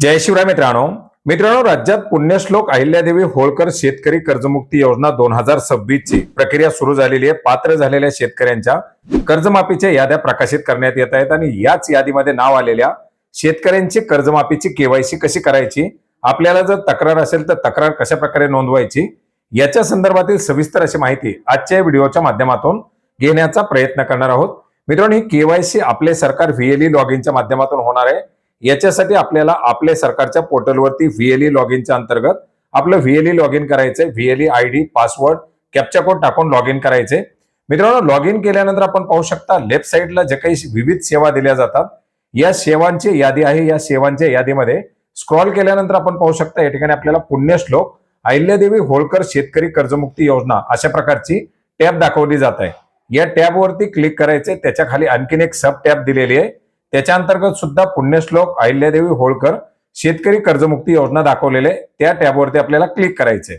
जय शिवराय मित्रांनो राज्यात पुण्यश्लोक अहिल्यादेवी होळकर शेतकरी कर्जमुक्ती योजना 2026 ची प्रक्रिया सुरू झालेली आहे। पात्र झालेल्या शेतकऱ्यांच्या कर्जमाफीच्या याद्या प्रकाशित करण्यात येत आहेत आणि याच यादीमध्ये नाव आलेल्या शेतकऱ्यांची कर्जमाफीची केवायसी कशी करायची, आपल्याला जर तक्रार असेल तर तक्रार कशा प्रकारे नोंदवायची, याच्या संदर्भातील सविस्तर अशी माहिती आजच्या व्हिडिओच्या माध्यमातून घेण्याचा प्रयत्न करणार आहोत। मित्रांनो, ही केवायसी आपले सरकार व्हीएलई लॉगिनच्या माध्यमातून होणार आहे। याच्यासाठी आपल्याला आपल्या सरकारच्या पोर्टलवरती व्हीएलई लॉगिनच्या अंतर्गत आपलं व्हीएलई लॉगिन करायचंय। व्हीएलई आयडी, पासवर्ड, कॅप्चा कोड टाकून लॉगिन करायचंय। मित्रांनो, लॉगिन केल्यानंतर आपण पाहू शकता लेफ्ट साइडला जे काही विविध सेवा दिल्या जातात, या सेवांची यादी आहे। या सेवांच्या यादीमध्ये स्क्रॉल केल्यानंतर आपण पाहू शकता या ठिकाणी आपल्याला पुण्यश्लोक अहिल्यादेवी होळकर शेतकरी कर्जमुक्ती योजना अशा प्रकारची टॅब दाखवली जात आहे। या टॅबवरती क्लिक करायचे। त्याच्या खाली आणखीन एक सब टॅब दिलेली आहे, त्याच्या अंतर्गत सुद्धा पुण्यश्लोक अहिल्यादेवी होळकर शेतकरी कर्जमुक्ती योजना दाखवलेले, त्या टॅबवरती आपल्याला क्लिक करायचे।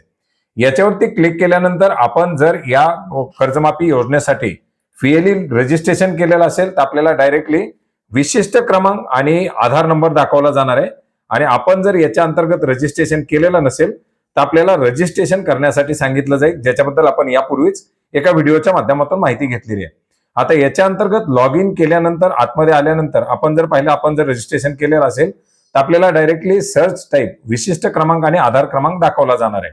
याच्यावरती क्लिक केल्यानंतर आपण जर या कर्जमाफी योजनेसाठी व्हीएलई रजिस्ट्रेशन केलेलं असेल तर आपल्याला डायरेक्टली विशिष्ट क्रमांक आणि आधार नंबर दाखवला जाणार आहे। आणि आपण जर याच्या अंतर्गत रजिस्ट्रेशन केलेलं नसेल तर आपल्याला रजिस्ट्रेशन करण्यासाठी सांगितलं जाईल, ज्याच्याबद्दल आपण यापूर्वीच एका व्हिडिओच्या माध्यमातून माहिती घेतलेली आहे। आता याच्या अंतर्गत लॉग इन केल्यानंतर आतमध्ये आल्यानंतर आपण जर पाहिलं, आपण जर रजिस्ट्रेशन केलेलं असेल तर आपल्याला डायरेक्टली सर्च टाईप विशिष्ट क्रमांक आणि आधार क्रमांक दाखवला जाणार आहे।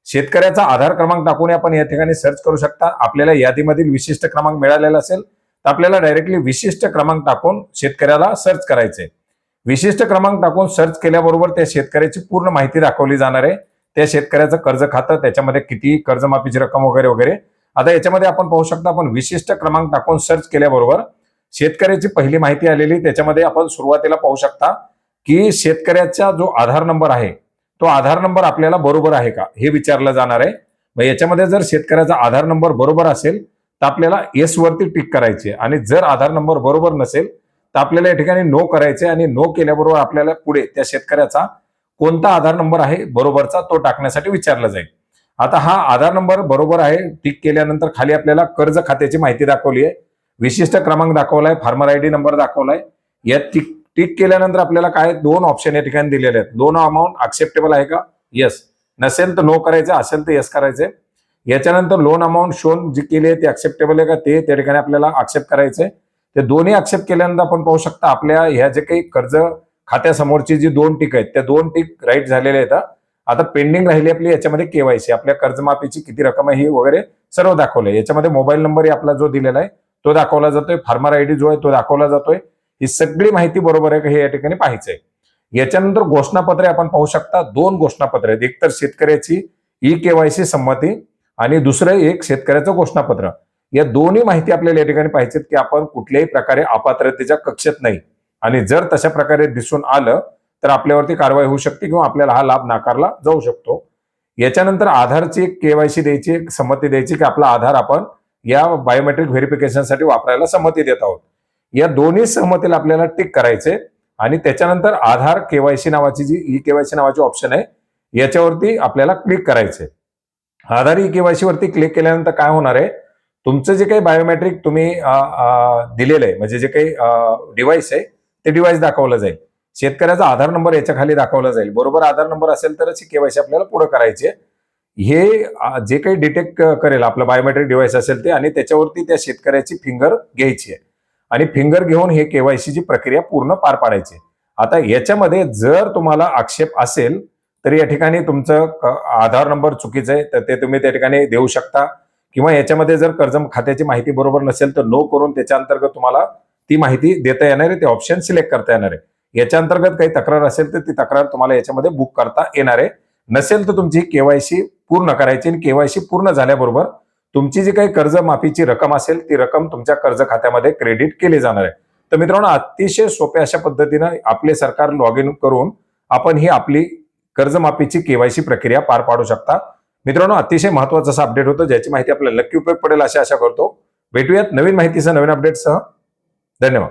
शेतकऱ्याचा आधार क्रमांक टाकून आपण या ठिकाणी सर्च करू शकता। आपल्याला यादीमधील विशिष्ट क्रमांक मिळालेला असेल तर आपल्याला डायरेक्टली विशिष्ट क्रमांक टाकून शेतकऱ्याला सर्च करायचे। विशिष्ट क्रमांक टाकून सर्च केल्याबरोबर त्या शेतकऱ्याची पूर्ण माहिती दाखवली जाणार आहे। त्या शेतकऱ्याचं कर्ज खातं, त्याच्यामध्ये किती कर्जमाफीची रक्कम वगैरे वगैरे। आता याच्यामध्ये आपण पाहू शकता, आपण विशिष्ट क्रमांक टाकून सर्च केल्याबरोबर शेतकऱ्याची पहिली माहिती आलेली। त्याच्यामध्ये आपण सुरुवातीला पाहू शकता की शेतकऱ्याचा जो आधार नंबर आहे तो आधार नंबर आपल्याला बरोबर आहे का हे विचारलं जाणार आहे। मग याच्यामध्ये जर शेतकऱ्याचा आधार नंबर बरोबर असेल तर आपल्याला येस वरती टिक करायचे, आणि जर आधार नंबर बरोबर नसेल तर आपल्याला या ठिकाणी नो करायचे। आणि नो केल्याबरोबर आपल्याला पुढे त्या शेतकऱ्याचा कोणता आधार नंबर आहे बरोबरचा तो टाकण्यासाठी विचारलं जाईल। आता हा आधार नंबर बरोबर आहे टिक केल्यानंतर खाली आपल्याला कर्ज खात्याची माहिती दाखवली आहे, विशिष्ट क्रमांक दाखवलाय, फार्मर आयडी नंबर दाखवलाय। या टिक केल्यानंतर आपल्याला काय दोन ऑप्शन या ठिकाणी दिलेले आहेत। लोन अमाऊंट ऍक्सेप्टेबल आहे का, येस, नसेल तर नो करायचं, असेल तर येस करायचे। याच्यानंतर लोन अमाऊंट शोन जी केली आहे ते ऍक्सेप्टेबल आहे का ते त्या ठिकाणी आपल्याला ऍक्सेप्ट करायचंय। ते दोन्ही ऍक्सेप्ट केल्यानंतर आपण पाहू शकता आपल्या ह्या जे काही कर्ज खात्यासमोरची जी दोन टिक आहेत त्या दोन टिक राईट झालेल्या आहेत। आता पेंडिंग राहिली आपली याच्यामध्ये केवायसी, आपल्या कर्जमाफीची किती रक्कम आहे ही वगैरे सर्व दाखवलंय। याच्यामध्ये मोबाईल नंबर आपला जो दिलेला आहे तो दाखवला जातोय, फार्मर आयडी जो आहे तो दाखवला जातोय। ही सगळी माहिती बरोबर आहे का हे या ठिकाणी पाहायचंय। याच्यानंतर घोषणापत्रे आपण पाहू शकता, दोन घोषणापत्र आहेत, एक तर शेतकऱ्याची ई केवायसी संमती आणि दुसरं एक शेतकऱ्याचं घोषणापत्र। या दोन्ही माहिती आपल्याला या ठिकाणी पाहिजेत की आपण कुठल्याही प्रकारे अपात्रतेच्या कक्षेत नाही, आणि जर तशा प्रकारे दिसून आलं तर आपल्यावरती कारवाई होऊ शकते किंवा आपल्याला हा लाभ नाकारला जाऊ शकतो। याच्यानंतर आधारची केवायसी द्यायची, संमती द्यायची की आपला आधार आपण या बायोमेट्रिक व्हेरिफिकेशनसाठी वापरायला संमती देत आहोत। या दोन्ही सहमतीला आपल्याला टिक करायचे, आणि त्याच्यानंतर आधार केवायसी नावाची जी ई केवायसी नावाची ऑप्शन आहे याच्यावरती आपल्याला क्लिक करायचे। आधार ई केवायसी वरती क्लिक केल्यानंतर काय होणार आहे, तुमचं जे काही बायोमेट्रिक तुम्ही दिलेलं आहे, म्हणजे जे काही डिव्हाइस आहे ते डिव्हाइस दाखवलं जाईल। शेतकऱ्याचा आधार नंबर याच्या खाली दाखवला जाईल, बरोबर आधार नंबर असेल तरच ही केवायसी आपल्याला पुढे करायची आहे। हे जे काही डिटेक्ट करेल आपलं बायोमेट्रिक डिव्हाइस असेल ते, आणि त्याच्यावरती त्या शेतकऱ्याची फिंगर घ्यायची आहे, आणि फिंगर घेऊन हे केवायसीची प्रक्रिया पूर्ण पार पाडायची। आता याच्यामध्ये जर तुम्हाला आक्षेप असेल तर या ठिकाणी तुमचं आधार नंबर चुकीचं आहे तर ते तुम्ही त्या ठिकाणी देऊ शकता, किंवा याच्यामध्ये जर कर्ज खात्याची माहिती बरोबर नसेल तर नो करून त्याच्या अंतर्गत तुम्हाला ती माहिती देता येणार आहे, ते ऑप्शन सिलेक्ट करता येणार आहे। याच्या अंतर्गत काही तक्रार असेल तर ती तक्रार तुम्हाला याच्यामध्ये बुक करता येणार आहे। नसेल तर तुमची केवायसी पूर्ण करायची, आणि केवायसी पूर्ण झाल्याबरोबर तुमची जी काही कर्जमाफीची रक्कम असेल ती रक्कम तुमच्या कर्ज खात्यामध्ये क्रेडिट केली जाणार आहे। तर मित्रांनो, अतिशय सोप्या अशा पद्धतीनं आपले सरकार लॉग इन करून आपण ही आपली कर्जमाफीची केवायसी प्रक्रिया पार पाडू शकता। मित्रांनो, अतिशय महत्त्वाचं असं अपडेट होतं, ज्याची माहिती आपल्याला नक्की उपयोग पडेल अशी आशा करतो। भेटूयात नवीन माहितीसह, नवीन अपडेटसह। धन्यवाद।